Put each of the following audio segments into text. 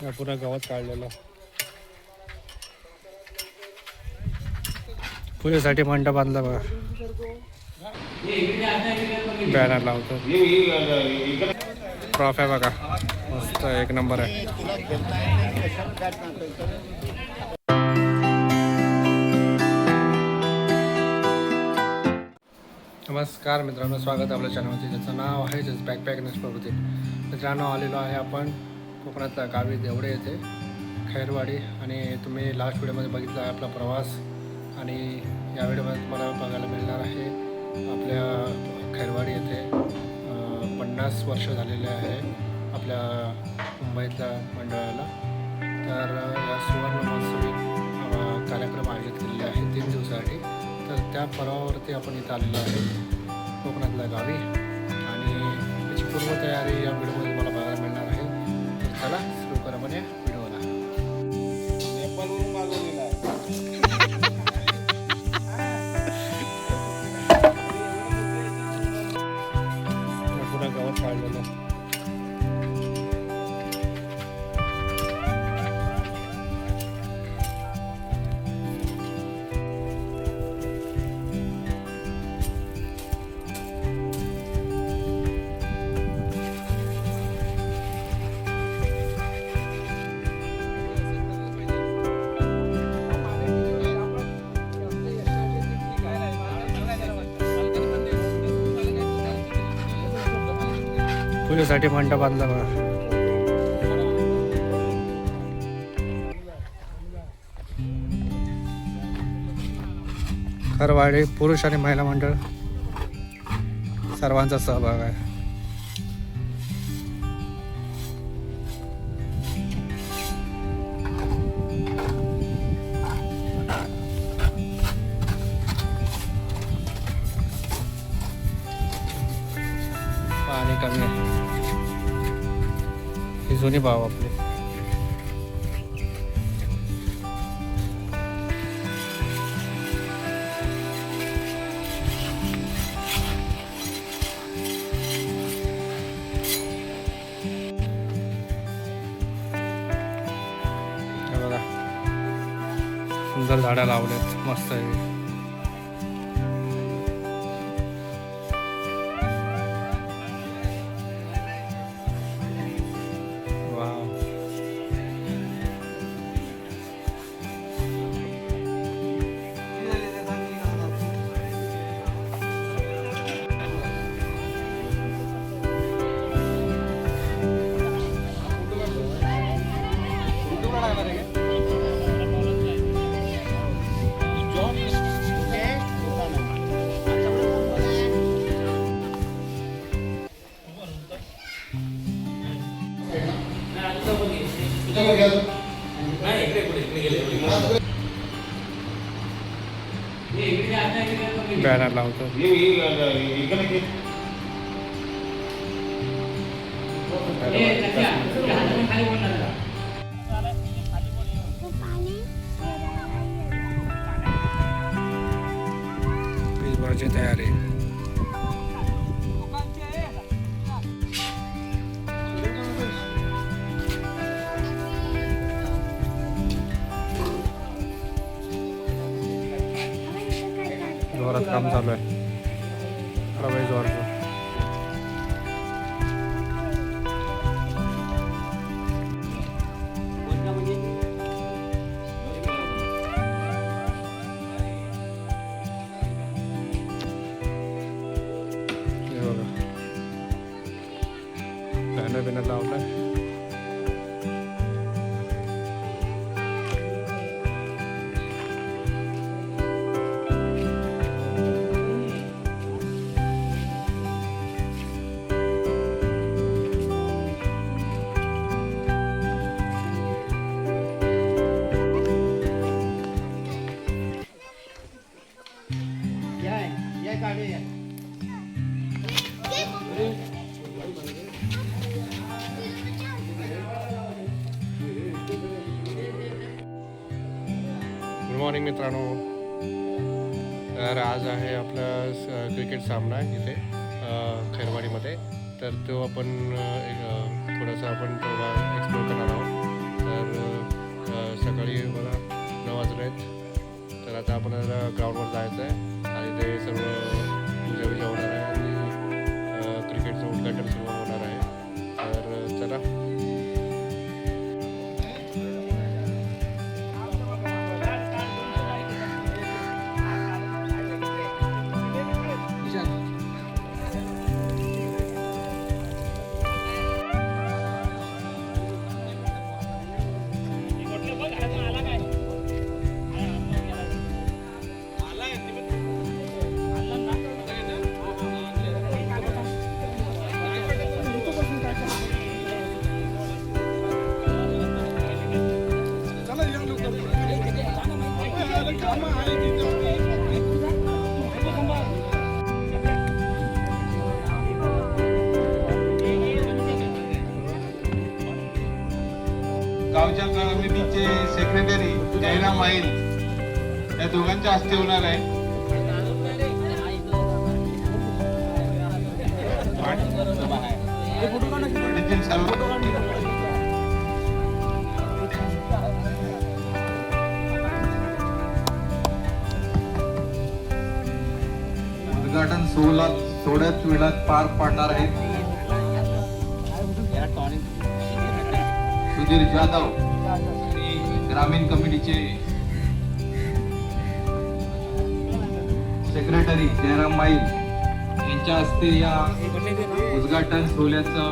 या पुरा गावात काढलेलं पूजेसाठी मंडप बांधला बघा. बॅनर लावतो. ट्रॉफी बघा मस्त एक नंबर आहे. नमस्कार मित्रांनो, स्वागत आहे आपल्या चॅनलमध्ये, ज्याचं नाव आहे जस्ट बॅकपॅक नेक्स्ट प्रवृत्ती. मित्रांनो, आलेलो आहे आपण कोकणातल्या गावी देवडे येथे खैरवाडी. आणि तुम्ही लास्ट व्हिडिओमध्ये बघितला आहे आपला प्रवास, आणि या व्हिडिओमध्ये तुम्हाला बघायला मिळणार आहे आपल्या खैरवाडी येथे 50 वर्ष झालेले आहे आपल्या मुंबईतल्या मंडळाला. तर या सुवर्ण महोत्सवी कार्यक्रम आयोजित केलेले आहे 3 दिवसासाठी. तर त्या पर्वावरती आपण इथं आलेलो आहे कोकणातल्या गावी, आणि त्याची पूर्वतयारी या व्हिडिओमध्ये मला बघायला मिळणार आहे. तर चला सुरू करा पण या व्हिडिओला. पुन्हा गावात काढलेलं पूजेसाठी मंडप बांधला बघा. खैरवाडी पुरुष आणि महिला मंडळ सर्वांचा सहभाग आहे. पाणी कमी आहे. ही जुनी भाव आपली. बघा सुंदर झाडं लावलेत मस्त आहे. बॅनर लावतो. वीजभराची तयारी. जोरात काम चालू आहे. प्रवेश जोरात. बॅनर बिनर लावलाय. गुड मॉर्निंग मित्रांनो. तर आज आहे आपला क्रिकेट सामना इथे खैरवाडीमध्ये. तर तो आपण थोडासा आपण एक्सप्लोर करणार आहोत. गावच्या समितीचे सेक्रेटरी जयराम आईल या दोघांच्या हस्ते होणार आहे. उद्घाटन थोड्याच वेळात पार पाडणार आहेत. सुधीर जाधव ग्रामीण कमिटीचे सेक्रेटरी जयराम माईल यांच्या हस्ते या उद्घाटन सोहळ्याचं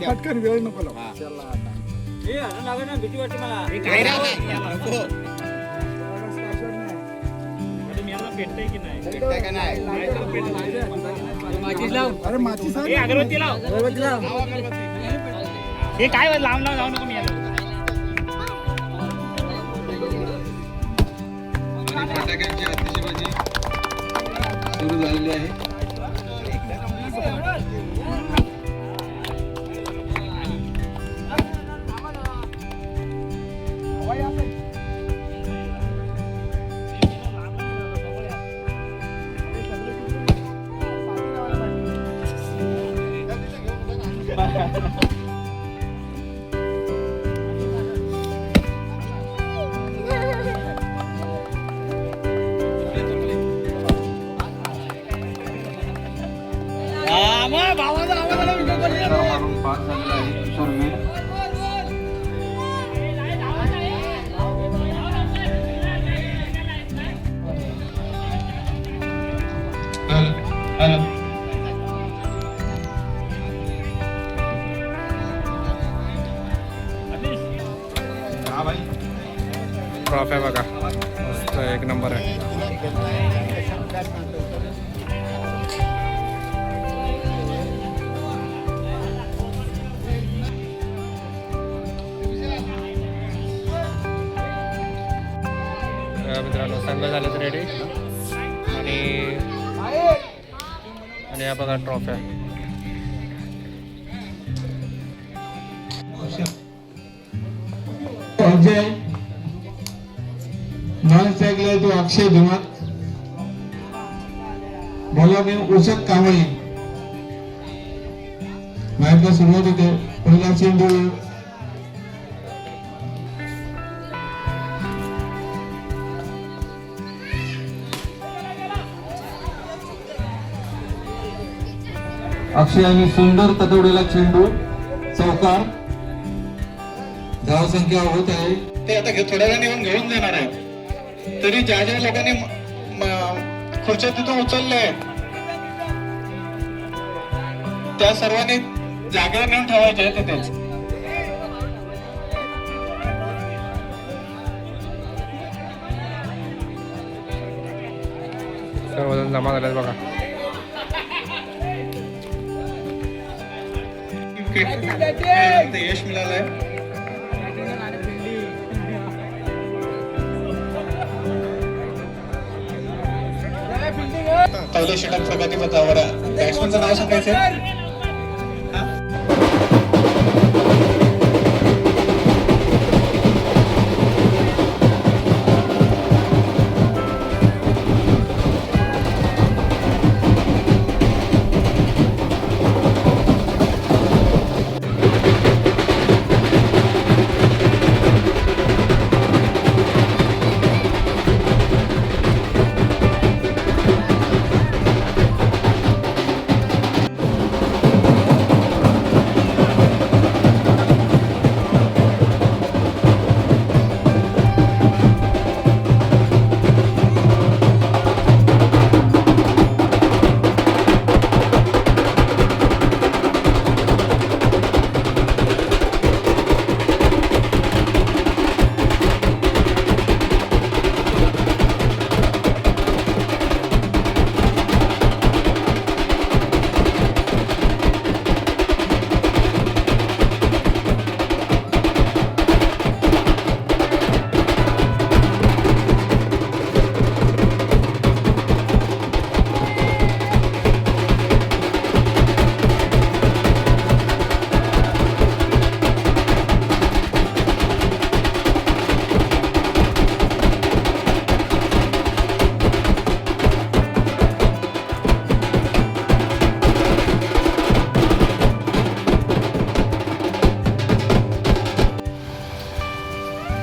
पटकन वेळ नको अरे माची अगरबत्ती लाव हे काय लांब लांब जाऊ नको मी फटाक्यांची आतिषबाजी सुरू झालेली आहे. पास झालेला आहे किशोरवीर. ट्रॉफी बघा मस्त एक नंबर आहे. मित्रांनो संघ झालेत रेडी आणि या बघा ट्रॉफ्या. अजय माणूस ऐकलाय तो अक्षय धुमात बोला मी उसक कांबळे मॅचला सुरुवात होते. पहिला चेंडू अक्षय आणि सुंदर तटवलेला चेंडू चौकार. धाव संख्या होत आहे ते आता थोड्या वेळाने येऊन घेऊन देणार आहे. तरी ज्या ज्या लोकांनी खुर्च्या तिथून उचलल्या आहेत त्या सर्वांनी जागेवर नेऊन ठेवायचे आहे तिथेच. सर्वजण जमा झाले बघा. यश मिळालंय. पहिल्या षटक प्रगतीपथावर बॅट्समनचं नाव सांगायचं.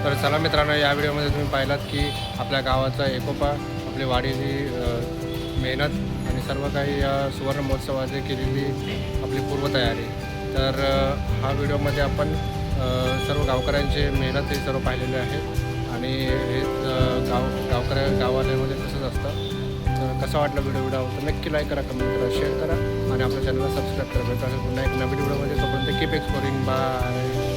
तर चला मित्रांनो, या व्हिडिओमध्ये तुम्ही पाहिलात की आपल्या गावाचा एकोपा, आपली वाडीची मेहनत आणि सर्व काही या सुवर्ण महोत्सवाची केलेली आपली पूर्वतयारी. तर हा व्हिडिओमध्ये आपण सर्व गावकऱ्यांचे मेहनत हे सर्व पाहिलेले आहे आणि हे गावालयामध्ये तसंच असतं. तर कसा वाटला व्हिडिओ तर नक्की लाईक करा, कमेंट करा, शेअर करा आणि आपल्या चॅनलला सबस्क्राईब करा. भेटू पुन्हा एक नवीन व्हिडिओमध्ये. तोपर्यंत कीप एक्सप्लोरिंग. बाय.